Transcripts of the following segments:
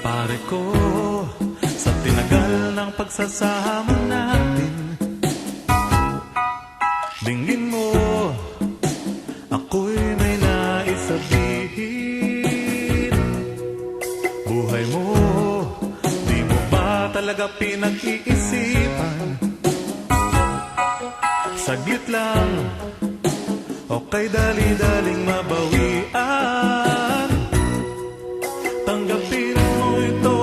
Pare ko, sa tinagal ng pagsasama natin, dinggin mo, ako'y may nais sabihin. Buhay mo, di mo ba talaga pinag-iisipan? Saglit lang, okay dali-daling mabawian. Tanggapin mo ito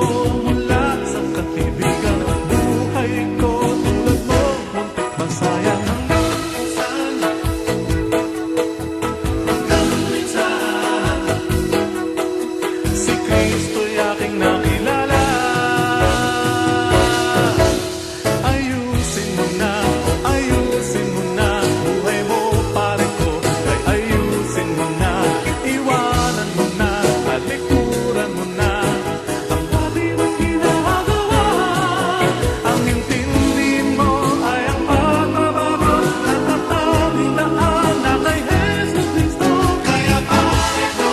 mula sa kaibigan. Buhay ko tulad mo, muntik ba sayang? Hanggang minsan, si Kristo'y aking nakilala. Ayusin mo na, ayusin mo na, buhay mo pare ko, ay ayusin mo na. Iwanan mo na, talikuran mo na ang dati mong ginagawa. Ang intindi mo ay ang pagbabago at tatawing daan na kay Jesu Cristo. Kaya pare ko,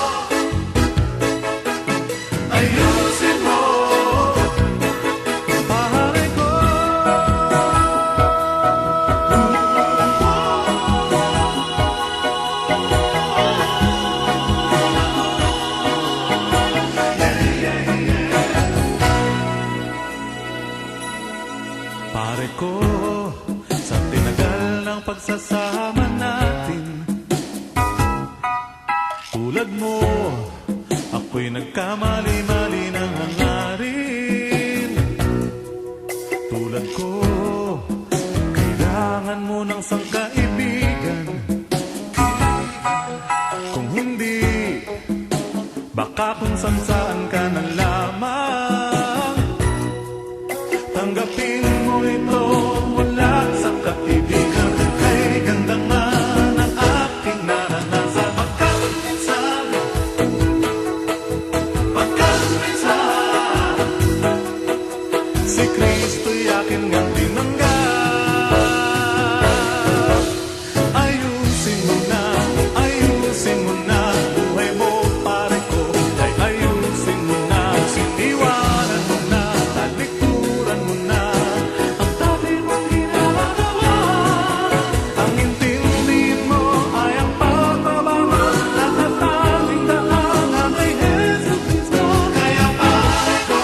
ayusin mo, pare ko. Pare ko, sa tinagal ng pagsasama natin, tulad mo, ako'y nagkamali-mali ng hangarin. Tulad ko, kailangan mo ng sangkaibigan. Kung hindi, baka kung saan ka na lamang. Tanggapin mo ito mula sa kaibigan. Kay ganda nga ng aking naranasan. Pagkat minsan, si Kristo'y akin ngang tinanggap. Ayusin mo na, ayusin mo na, buhay mo pare ko, ay ayusin mo na. Iwanan mo na, talikuran mo na ang dati mong ginagawa. Ang intindi mo ay ang pagbabago na tatawing daan na kay Jesu Cristo. Kaya pare ko,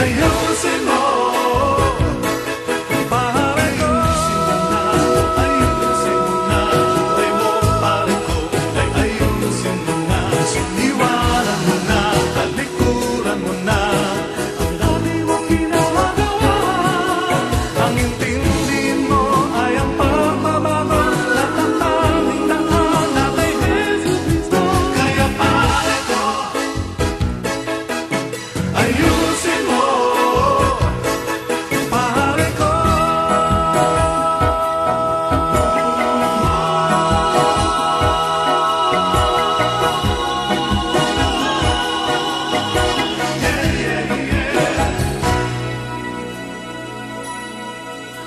ayusin mo, pare ko. Ayusin mo na, buhay mo pare ko, ay ayusin mo na. Iwanan mo na, talikuran mo na ang dati mong ginagawa. Ang intindi mo ay ang pagbabago na tatawing daan na kay Jesu Cristo. Kaya pare ko, ayusin mo, pare ko.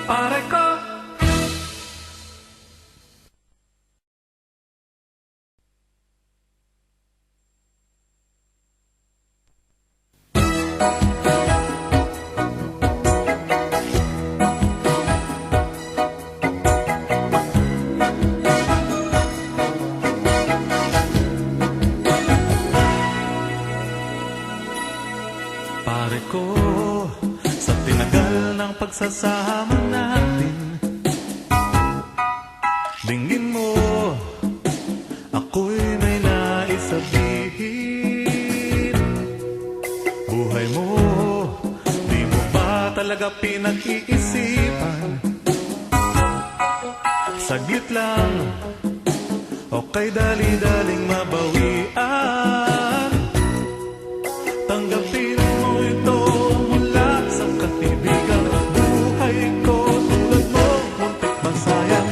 Pare ko. Pare ko, sa tinagal ng pagsasama natin, dinggin mo, ako'y may nais sabihin. Buhay mo, di mo ba talaga pinag-iisipan? Saglit lang, okay dali-daling mabawian. Tanggapin mo ito mula sa kaibigan. Buhay ko tulad mo, muntik ba sayang?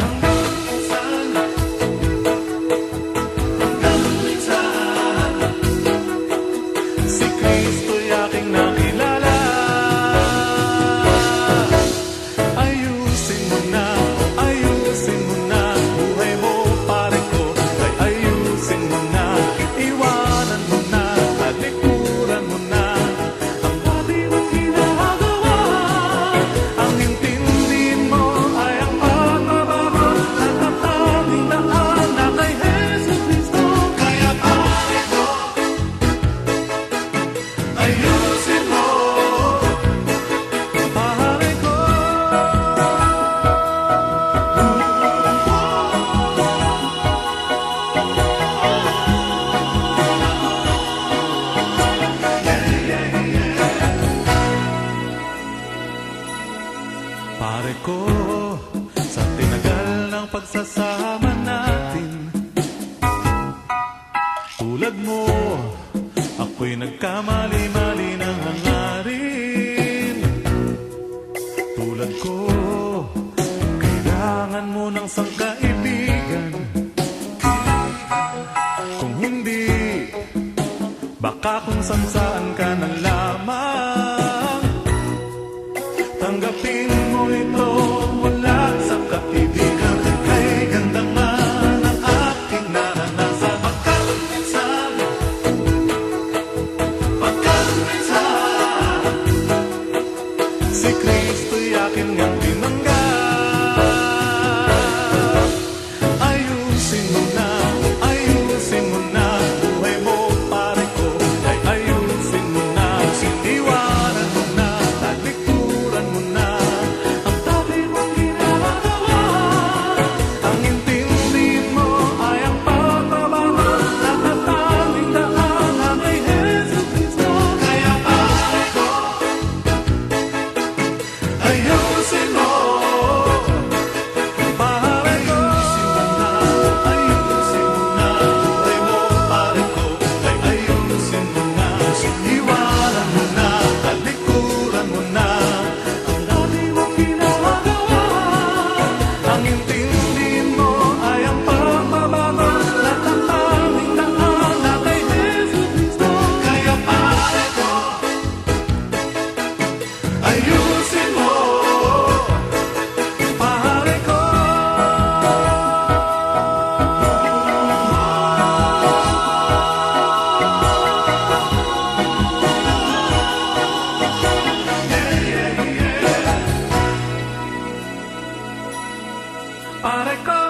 Hanggang minsan, ang pagsasama natin. Tulad mo, ako'y nagkamali-mali ng hangarin. Tulad ko, kailangan mo ng sangkaibigan. Kung hindi, baka kung saan ka na lamang. Tanggapin mo ito mula sa kaibigan. Kay ganda nga ng aking naranasan. Pagkat minsan si Kristo'y akin ngang tinanggap. Ayusin mo na buhay mo, pare ko. Ay ayusin mo na, iwanan mo na, talikuran mo na ang dati mong ginagawa. Ang intindihin mo ay ang pagbabago, natatanging daan na kay Jesu Cristo. Kaya pare ko, ayusin mo, pare ko. Ayusin mo na, buhay mo, pare ko. Ay ayusin mo na, iwanan mo na, talikuran mo na ang dati mong ginagawa. Ang intindihin mo ay ang pagbabago, natatanging daan na kay Jesu Cristo. Kaya pare ko, ayusin mo, pare ko. Pare ko.